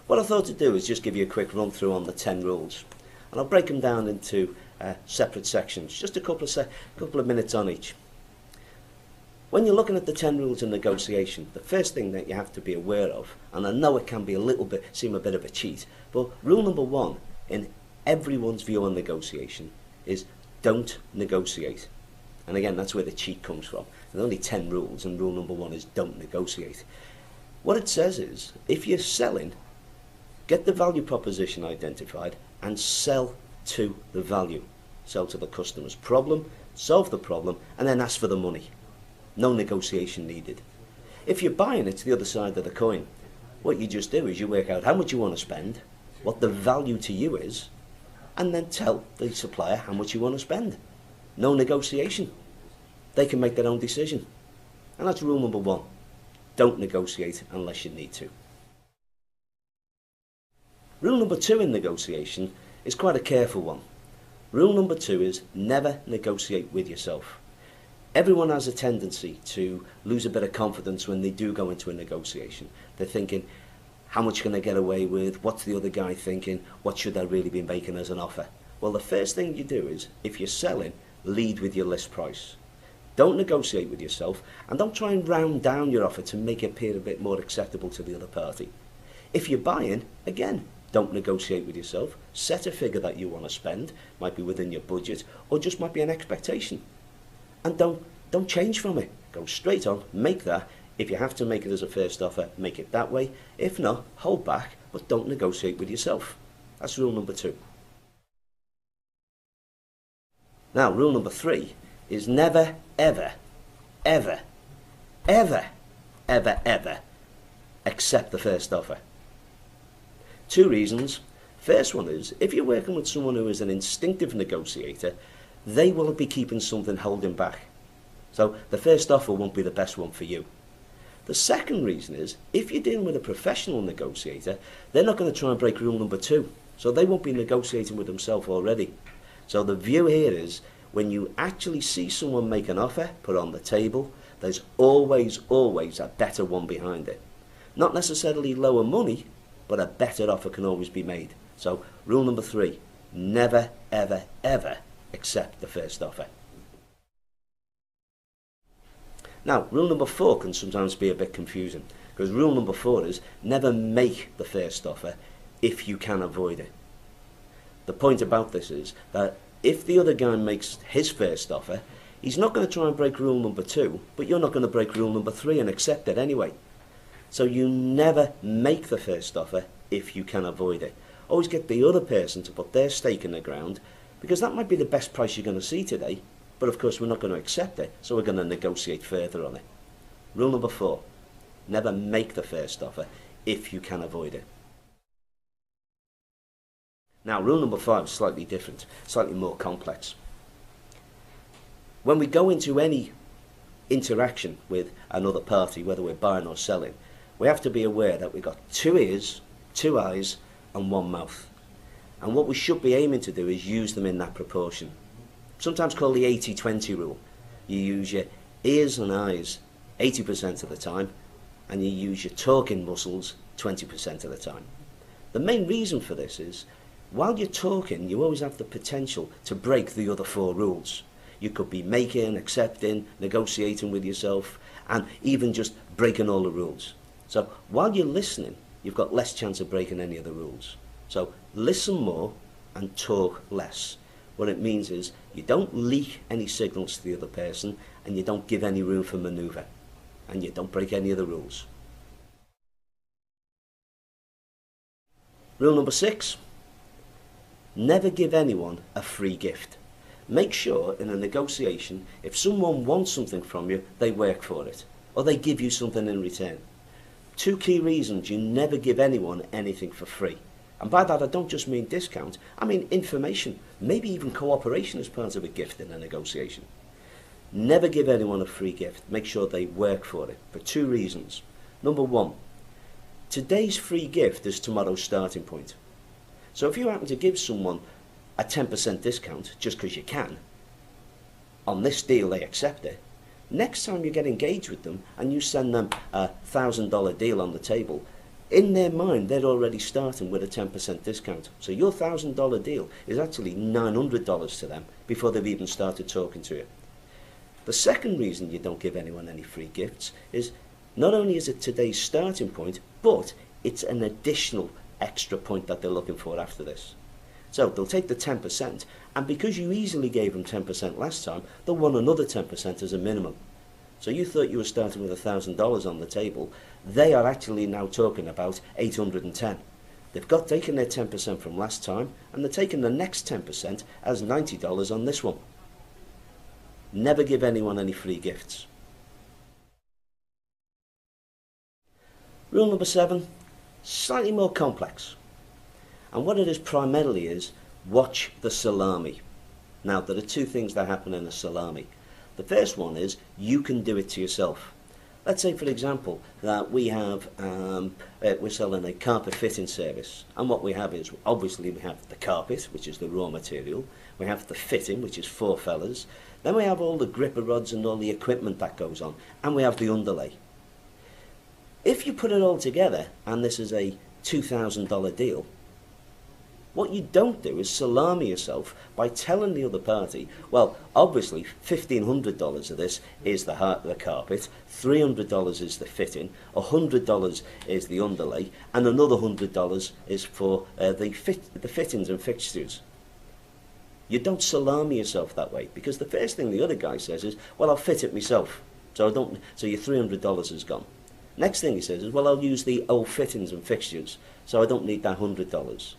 What I thought to do is just give you a quick run through on the 10 rules, and I'll break them down into separate sections, just a couple of minutes on each. When you're looking at the 10 rules of negotiation, the first thing that you have to be aware of, and I know it can be seem a bit of a cheat, but rule number 1 in everyone's view on negotiation is don't negotiate. And again, that's where the cheat comes from. There's only 10 rules, and rule number 1 is don't negotiate. What it says is, if you're selling, get the value proposition identified and sell to the value. Sell to the customer's problem, solve the problem, and then ask for the money. No negotiation needed. If you're buying, it's the other side of the coin. What you just do is you work out how much you want to spend, what the value to you is, and then tell the supplier how much you want to spend. No negotiation. They can make their own decision. And that's rule number 1. Don't negotiate unless you need to. Rule number 2 in negotiation is quite a careful one. Rule number 2 is never negotiate with yourself. Everyone has a tendency to lose a bit of confidence when they do go into a negotiation. They're thinking, how much can I get away with? What's the other guy thinking? What should I really be making as an offer? Well, the first thing you do is, if you're selling, lead with your list price. Don't negotiate with yourself, and don't try and round down your offer to make it appear a bit more acceptable to the other party. If you're buying, again, don't negotiate with yourself. Set a figure that you want to spend, might be within your budget, or just might be an expectation. And don't change from it. Go straight on, make that. If you have to make it as a first offer, make it that way. If not, hold back, but don't negotiate with yourself. That's rule number 2. Now, rule number 3 is never, ever, ever, ever, ever, ever accept the first offer. 2 reasons. First one is, if you're working with someone who is an instinctive negotiator, they will be keeping something holding back. So the first offer won't be the best one for you. The second reason is, if you're dealing with a professional negotiator, they're not going to try and break rule number 2. So they won't be negotiating with themselves already. So the view here is, when you actually see someone make an offer put on the table, there's always a better one behind it. Not necessarily lower money, but a better offer can always be made. So rule number 3, never, ever, ever accept the first offer. Now, rule number 4 can sometimes be a bit confusing, because rule number 4 is never make the first offer if you can avoid it. The point about this is that if the other guy makes his first offer, he's not going to try and break rule number 2, but you're not going to break rule number 3 and accept it anyway. So you never make the first offer if you can avoid it. Always get the other person to put their stake in the ground, because that might be the best price you're going to see today, but of course we're not going to accept it, so we're going to negotiate further on it. Rule number 4, never make the first offer if you can avoid it. Now, rule number 5 is slightly different, slightly more complex. When we go into any interaction with another party, whether we're buying or selling, we have to be aware that we've got 2 ears, 2 eyes, and 1 mouth. And what we should be aiming to do is use them in that proportion. Sometimes called the 80-20 rule. You use your ears and eyes 80% of the time, and you use your talking muscles 20% of the time. The main reason for this is, while you're talking, you always have the potential to break the other 4 rules. You could be making, accepting, negotiating with yourself, and even just breaking all the rules. So while you're listening, you've got less chance of breaking any of the rules. So listen more and talk less. What it means is, you don't leak any signals to the other person, and you don't give any room for manoeuvre, and you don't break any of the rules. Rule number 6, never give anyone a free gift. Make sure in a negotiation, if someone wants something from you, they work for it, or they give you something in return. 2 key reasons you never give anyone anything for free. And by that I don't just mean discount, I mean information, maybe even cooperation as part of a gift in a negotiation. Never give anyone a free gift, make sure they work for it, for 2 reasons. Number 1, today's free gift is tomorrow's starting point. So if you happen to give someone a 10% discount just because you can, on this deal they accept it. Next time you get engaged with them and you send them a $1,000 deal on the table, In their mind, they're already starting with a 10% discount. So your $1,000 deal is actually $900 to them before they've even started talking to you. The second reason you don't give anyone any free gifts is not only is it today's starting point, but it's an additional extra point that they're looking for after this. So they'll take the 10%, and because you easily gave them 10% last time, they'll want another 10% as a minimum. So you thought you were starting with $1,000 on the table. They are actually now talking about $810. They've taken their 10% from last time, and they're taking the next 10% as $90 on this one. Never give anyone any free gifts. Rule number 7, slightly more complex. And what it is primarily is, watch the salami. Now, there are two things that happen in a salami. The first one is, you can do it to yourself. Let's say, for example, that we have, we're selling a carpet fitting service. And what we have is, obviously we have the carpet, which is the raw material. We have the fitting, which is 4 fellas. Then we have all the gripper rods and all the equipment that goes on. And we have the underlay. If you put it all together, and this is a $2,000 deal, what you don't do is salami yourself by telling the other party, well, obviously $1,500 of this is the carpet, $300 is the fitting, $100 is the underlay, and another $100 is for the fittings and fixtures. You don't salami yourself that way, because the first thing the other guy says is, well, I'll fit it myself, so your $300 is gone. Next thing he says is, well, I'll use the old fittings and fixtures, so I don't need that $100.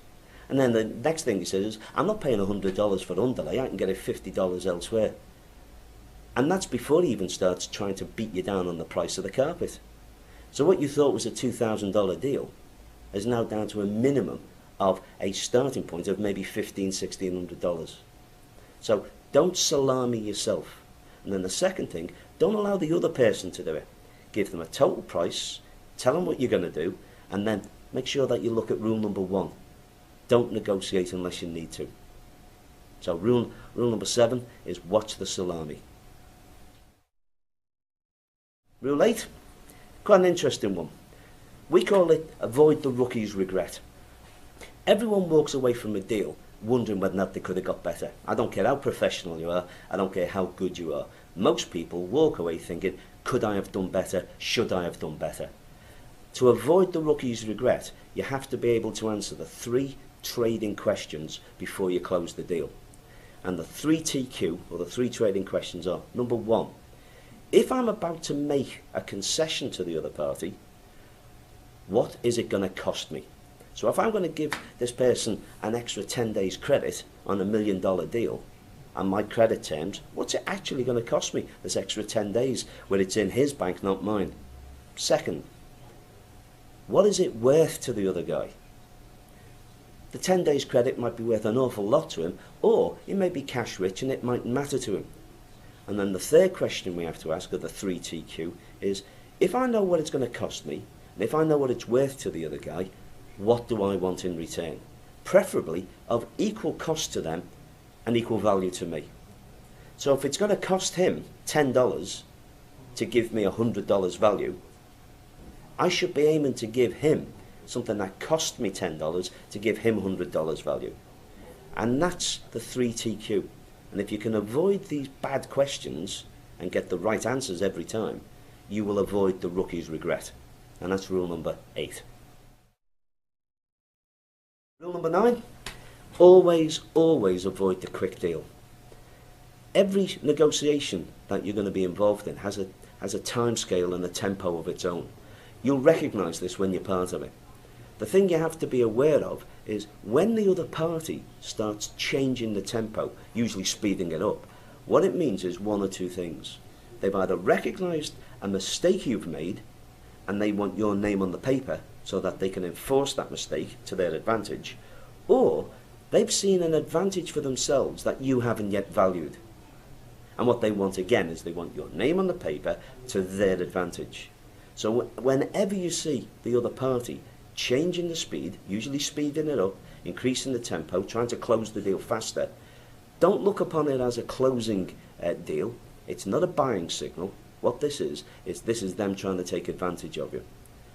And then the next thing he says is, I'm not paying $100 for underlay, I can get it $50 elsewhere. And that's before he even starts trying to beat you down on the price of the carpet. So what you thought was a $2,000 deal is now down to a minimum of a starting point of maybe $1,500, $1,600. So don't salami yourself. And then the second thing, don't allow the other person to do it. Give them a total price, tell them what you're going to do, and then make sure that you look at rule number 1. Don't negotiate unless you need to. So rule number 7 is watch the salami. Rule 8, quite an interesting one. We call it avoid the rookie's regret. Everyone walks away from a deal wondering whether or not they could have got better. I don't care how professional you are, I don't care how good you are. Most people walk away thinking, could I have done better? Should I have done better? To avoid the rookie's regret, you have to be able to answer the 3 trading questions before you close the deal. And the 3 TQ, or the 3 trading questions are, number 1, if I'm about to make a concession to the other party, what is it going to cost me? So if I'm going to give this person an extra 10 days credit on $1 million deal, and my credit terms, what's it actually going to cost me this extra 10 days where it's in his bank, not mine? Second, what is it worth to the other guy? The 10 days credit might be worth an awful lot to him, or he may be cash rich and it might matter to him. And then the third question we have to ask of the 3 TQ is, if I know what it's going to cost me, and if I know what it's worth to the other guy, what do I want in return? Preferably of equal cost to them and equal value to me. So if it's going to cost him $10 to give me $100 value, I should be aiming to give him something that cost me $10 to give him $100 value. And that's the 3 TQ. And if you can avoid these bad questions and get the right answers every time, you will avoid the rookie's regret. And that's rule number 8. Rule number 9, always avoid the quick deal. Every negotiation that you're going to be involved in has a time scale and a tempo of its own. You'll recognise this when you're part of it. The thing you have to be aware of is when the other party starts changing the tempo, usually speeding it up, what it means is one or two things. They've either recognised a mistake you've made and they want your name on the paper so that they can enforce that mistake to their advantage, or they've seen an advantage for themselves that you haven't yet valued. And what they want again is they want your name on the paper to their advantage. So whenever you see the other party changing the speed, usually speeding it up, increasing the tempo, trying to close the deal faster, don't look upon it as a closing deal. It's not a buying signal. What this is them trying to take advantage of you.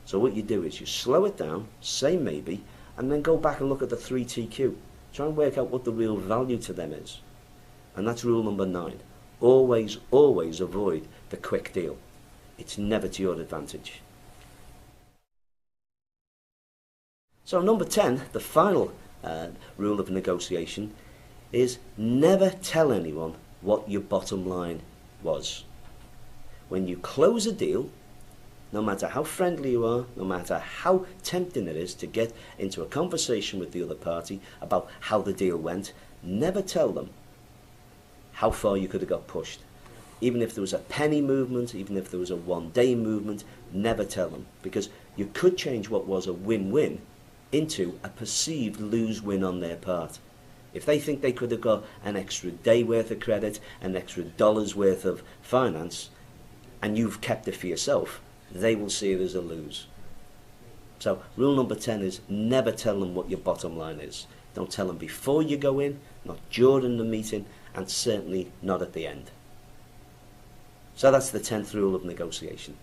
So what you do is you slow it down, say maybe, and then go back and look at the 3TQ. Try and work out what the real value to them is. And that's rule number 9. Always, always avoid the quick deal. It's never to your advantage. So number 10, the final rule of negotiation, is never tell anyone what your bottom line was. When you close a deal, no matter how friendly you are, no matter how tempting it is to get into a conversation with the other party about how the deal went, never tell them how far you could have got pushed. Even if there was a penny movement, even if there was a one-day movement, never tell them, because you could change what was a win-win into a perceived lose-win on their part. If they think they could have got an extra day worth of credit, an extra dollar's worth of finance, and you've kept it for yourself, they will see it as a lose. So rule number 10 is never tell them what your bottom line is. Don't tell them before you go in, not during the meeting, and certainly not at the end. So that's the 10th rule of negotiation.